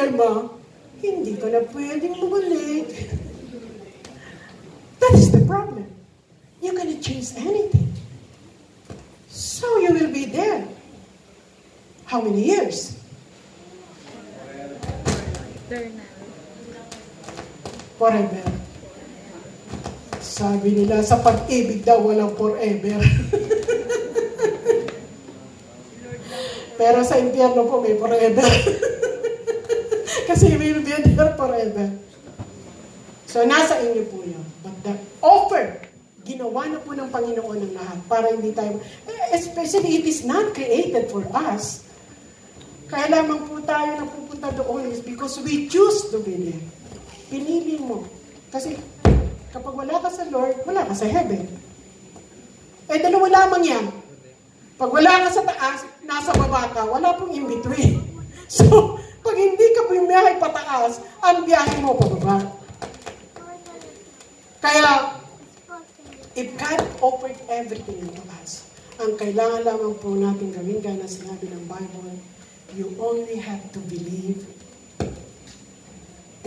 problema, hindi ka na pwedeng bumalik. That is the problem. You cannot change anything. So you will be there. How many years? Forever. Sabi nila, sa pag-ibig daw, walang forever. Pero sa impyerno po, may forever. Kasi we will be there forever. So, nasa inyo po yun. But the offer, ginawa na po ng Panginoon ng lahat para hindi tayo, especially it is not created for us. Kaya lamang po tayo napupunta doon is because we choose to be there. Pinili mo. Kasi, kapag wala ka sa Lord, wala ka sa heaven. Dalawa lamang yan. Pag wala ka sa taas, nasa baba ka, wala pong in-between. So, pag hindi ka bumiyahe pataas, ang biyahe mo pababa. Kaya, if God offered everything to us, ang kailangan lamang po natin gawin, gaya na sinabi ng Bible, you only have to believe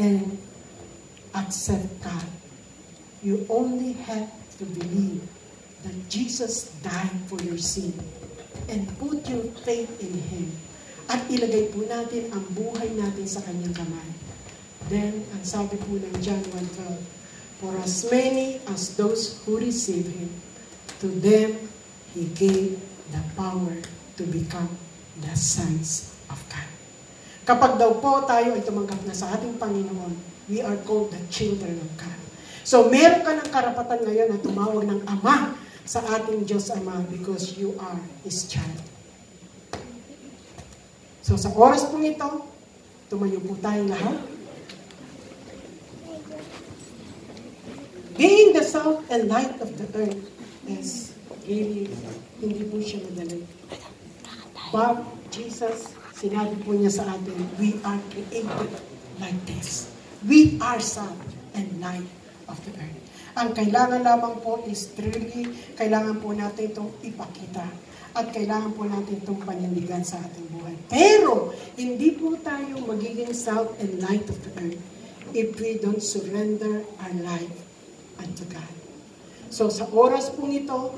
and accept God. You only have to believe that Jesus died for your sin and put your faith in Him. At ilagay po natin ang buhay natin sa Kanyang kamay. Then, ang sabi po ng John 1:12, for as many as those who receive Him, to them He gave the power to become the sons of God. Kapag daw po tayo ay tumanggap na sa ating Panginoon, we are called the children of God. So, meron ka ng karapatan ngayon na tumawag ng Ama sa ating Diyos Ama because you are His child. So, sa oras pong ito, tumayo po tayong lahat. Being the salt and light of the earth is really, hindi po siya madali. But Jesus, sinabi po niya sa atin, we are created like this. We are salt and light of the earth. Ang kailangan lamang po is truly, kailangan po natin itong ipakita. At kailangan po natin itong panindigan sa ating buhay. Pero, hindi po tayo magiging salt and light of the earth if we don't surrender our life unto God. So, sa oras po ito,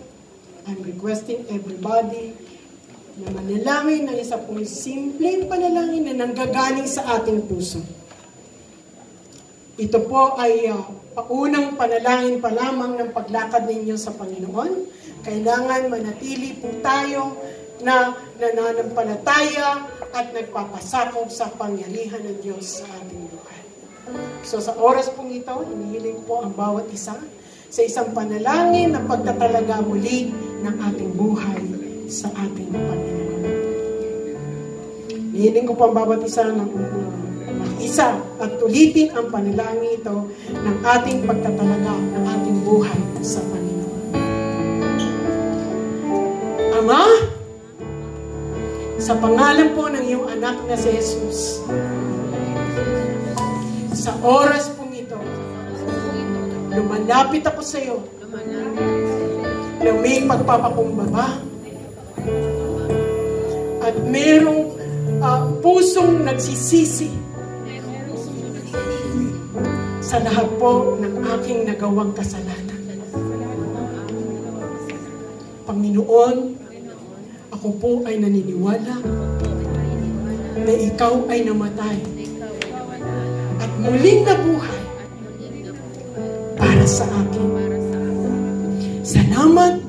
I'm requesting everybody na manalangin ng isa pong simpleng panalangin na nanggagaling sa ating puso. Ito po ay paunang panalangin pa lamang ng paglakad ninyo sa Panginoon. Kailangan manatili po tayo na nananampalataya at nagpapasakop sa pangyarihan ng Diyos sa ating buhay. So sa oras pong ito, hinihiling po ang bawat isa sa isang panalangin na pagtatalaga muli ng ating buhay sa ating Panginoon. Hinihiling ko po ang bawat isa ng isa at ulitin ang panalangin ito ng ating pagtatalaga ng ating buhay sa Panginoon. Ama, sa pangalan po ng iyong anak na si Jesus, sa oras pong ito, lumalapit ako sa iyo na may pagpapakumbaba at merong pusong nagsisisi sa lahat po ng aking nagawang kasalanan. Panginoon, ako po ay naniniwala na ikaw ay namatay at muling nabuhay para sa akin. Salamat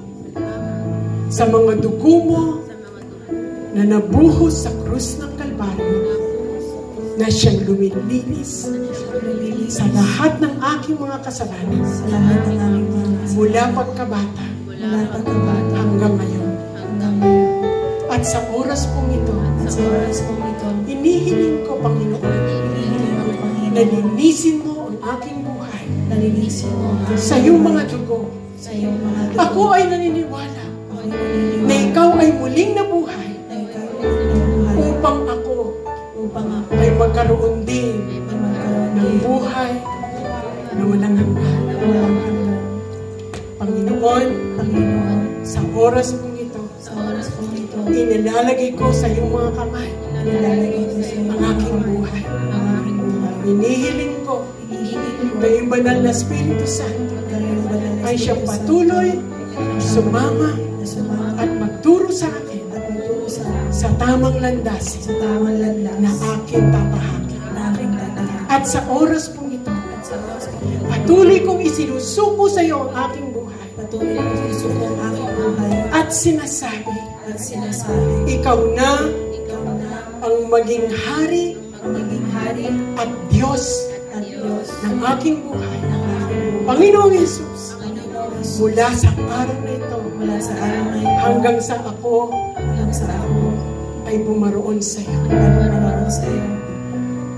sa mga dugo mo na nabuhos sa krus ng Kalbaryo na siyang lumilinis sa lahat ng aking mga kasalanan mula pagkabata hanggang ngayon. At sa oras pong ito, inihiling ko, Panginoon, na linisin mo ang aking buhay sa iyong mga dugo. Ako ay naniniwala na ikaw ay muling nabuhay upang ako ay magkaroon din ng buhay na walang hanggan. Panginoon, sa oras pong ito, inilalagay ko sa iyong mga kamay ang aking buhay. Hinihiling ko na yung banal na Espiritu Santo ay siyang patuloy sumama at magturo sa akin sa tamang landas na aking tatahakin. At sa oras pong ito, patuloy kong isinusuko sa iyo ang aking buhay. At sinasabi, ikaw na ang maging hari at Diyos ng aking buhay. Panginoong Hesus, mula sa araw na ito, hanggang sa ako ay bumaroon sa iyo.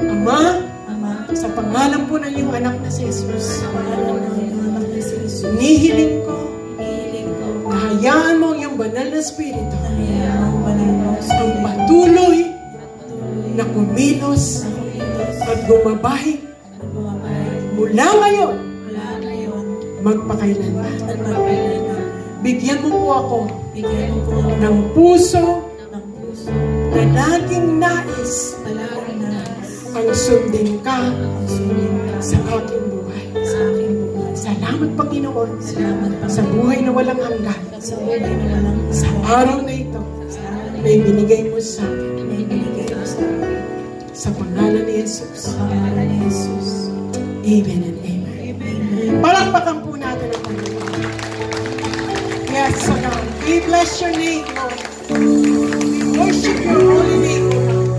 Ama, sa pangalan po ng iyong anak na si Jesus, nihiling ko na hayaan mo ang iyong banal na Espiritu ang patuloy na kumilos at gumabay mula ngayon magpakailanman. Bigyan mo po ako ng puso na laging nais ang sundin ka sa aking buhay. Salamat, Panginoon, sa buhay na walang hanggan. Sa araw na ito na ibinigay mo sa akin. Sa pangalan ni Jesus. Amen and amen. Palakpakan po natin ang Panginoon. Yes, so God. We bless your name, Lord. We worship your holy name, Lord.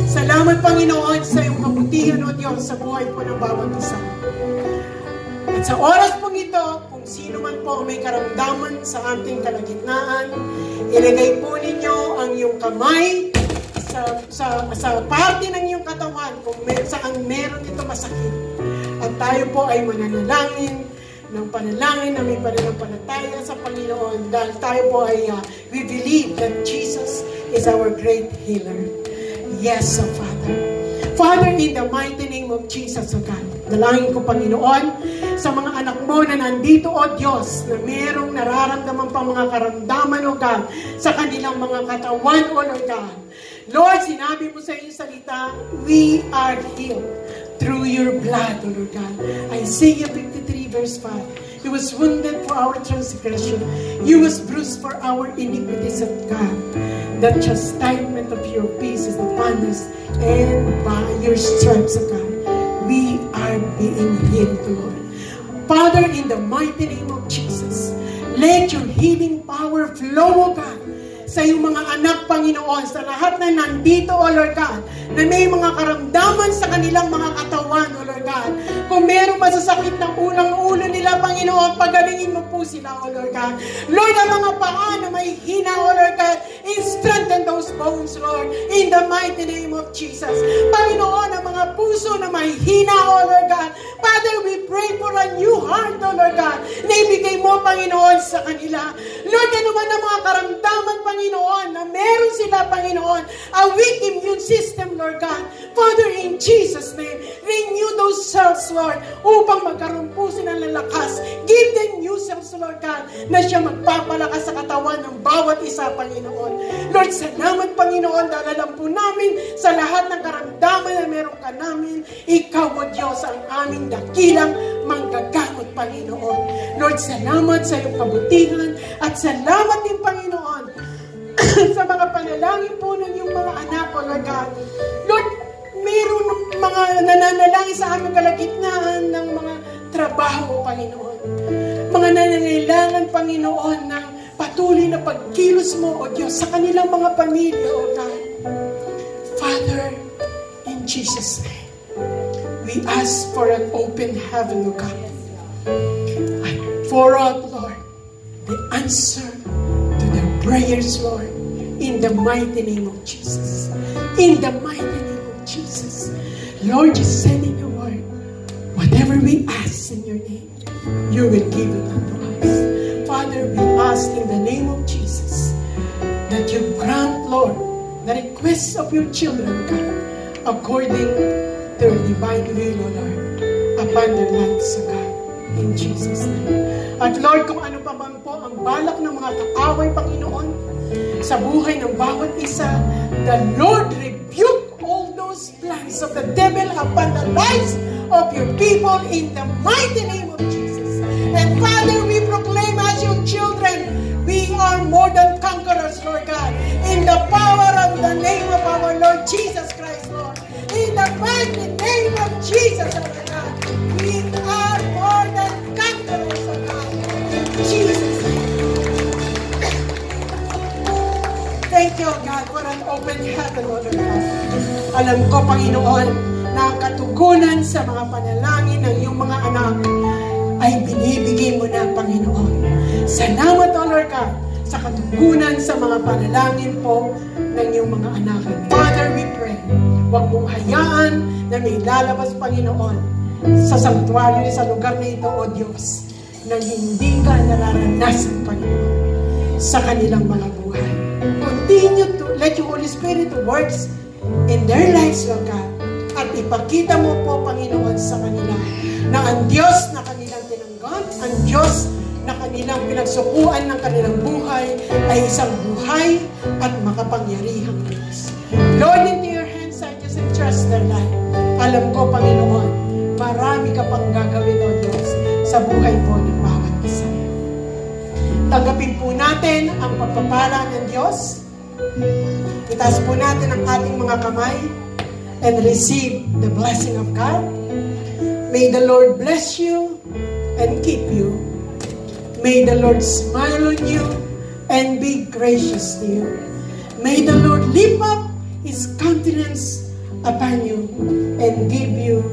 Salamat, Panginoon, sa iyong kabutihan, O Diyos, sa buhay po ng bawat isa. At sa oras pong ito, kung sino man po may karamdaman sa ating kalagitnaan, ilagay po ninyo ang iyong kamay sa parte ng iyong katawan kung saan meron ito masakit. At tayo po ay mananalangin ng panalangin na may pananampalataya sa Panginoon dahil tayo po ay we believe that Jesus is our great healer. Yes, so Father. Father, in the mighty name of Jesus, O God, dalangin ko, Panginoon, sa mga anak mo na nandito, O Diyos, na merong nararamdaman pa mga karamdaman, O God, sa kanilang mga katawan, O Lord God. Lord, sinabi mo sa iyong salita, we are healed through your blood, O Lord God. Isaiah 53 verse 5. He was wounded for our transgression. He was bruised for our iniquities, of God. The chastisement of your peace is upon us, and by your stripes, of God, we are being healed, Lord. Father, in the mighty name of Jesus, let your healing power flow, O God, sa iyong mga anak, Panginoon, sa lahat na nandito, O Lord God, na may mga karamdaman sa kanilang mga katawan, O Lord God. Kung merong masasakit ng ulo nila, Panginoon, pagalingin mo po sila, O Lord God. Lord, ang mga paa na may hina, O Lord God, strengthen those bones, Lord, in the mighty name of Jesus. Panginoon, ang mga puso na may hina, O Lord God, Father, we pray for a new heart, O Lord God, na ibigay mo, Panginoon, sa kanila. Lord, ano man ang mga karamdaman, Panginoon, na meron sila, Panginoon, a weak immune system, Lord God. Father, in Jesus' name, renew those cells, Lord, upang magkaroon po sila ng lakas. Give them new cells, Lord God, na siya magpapalakas sa katawan ng bawat isa, Panginoon. Lord, salamat, Panginoon, dahil alam po namin sa lahat ng karamdaman na meron ka namin, Ikaw, O Diyos, ang aming dakilang manggagamot, Panginoon. Lord, salamat sa iyong kabutihan at salamat din, Panginoon, sa mga panalangin po ng iyong mga anak, O Lord God. Lord, mayroon mga nananalangin sa aming kalagitnaan ng mga trabaho, Panginoon. Mga nananalangin, Panginoon, ng patuloy na pagkilos mo, O Diyos, sa kanilang mga pamilya, O God. Father, in Jesus' name, we ask for an open heaven, O God. And pour out, Lord, the answer to the prayers, Lord, in the mighty name of Jesus. In the mighty name of Jesus. Lord, you said in your word, whatever we ask in your name, you will give it unto us. Father, we ask in the name of Jesus that you grant, Lord, the requests of your children, God, according to your divine will, O Lord, upon their lives, O God, in Jesus' name. At Lord, kung ano pa man po ang balak ng mga kaaway, Panginoon, sa buhay ng bawat isa, the Lord rebuke all schemes of the devil upon the lives of your people in the mighty name of Jesus. And Father, we proclaim as your children, we are more than conquerors, Lord God, in the power of the name of our Lord Jesus Christ, Lord. In the mighty name of Jesus, Lord God, we are more than conquerors, Lord God. In Jesus' name. Thank you, God, for an open heaven, Lord God. Alam ko, Panginoon, na ang katugunan sa mga panalangin ng iyong mga anak ay binibigay mo na, Panginoon. Salamat, O Lord God, sa katugunan sa mga panalangin po ng iyong mga anak. Father, we pray, huwag mong hayaan na may lalabas, Panginoon, sa sanctuary, sa lugar na ito, O Diyos, na hindi ka nararanasan, Panginoon, sa kanilang mga buhay. Continue to let your Holy Spirit works in their lives, Lord God, at ipakita mo po, Panginoon, sa kanila na ang Diyos na kanilang tinanggap, ang Diyos na kanilang pinagsukuan ng kanilang buhay ay isang buhay at makapangyarihang Diyos. Lord, into your hands I just entrust their life. Alam ko, Panginoon, marami ka pang gagawin, O Diyos, sa buhay po ng bawat isa. Tanggapin po natin ang pagpapala ng Diyos. Itaas po natin ang ating mga kamay and receive the blessing of God. May the Lord bless you and keep you. May the Lord smile on you and be gracious to you. May the Lord lift up His countenance upon you and give you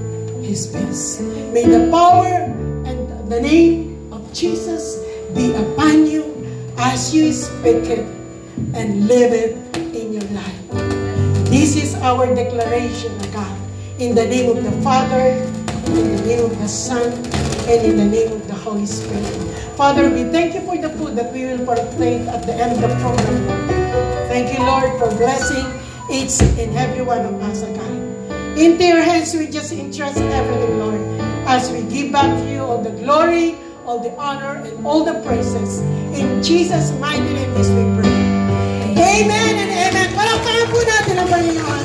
His peace. May the power and the name of Jesus be upon you as you speak it and live it in your life. This is our declaration, God, in the name of the Father, in the name of the Son, and in the name of the Holy Spirit. Father, we thank you for the food that we will partake at the end of the program. Thank you, Lord, for blessing each and every one of us, God. Into your hands we just entrust everything, Lord, as we give back to you all the glory, all the honor, and all the praises. In Jesus' mighty name is we pray. Amen and amen. Palakpakan po natin ang Panginoon.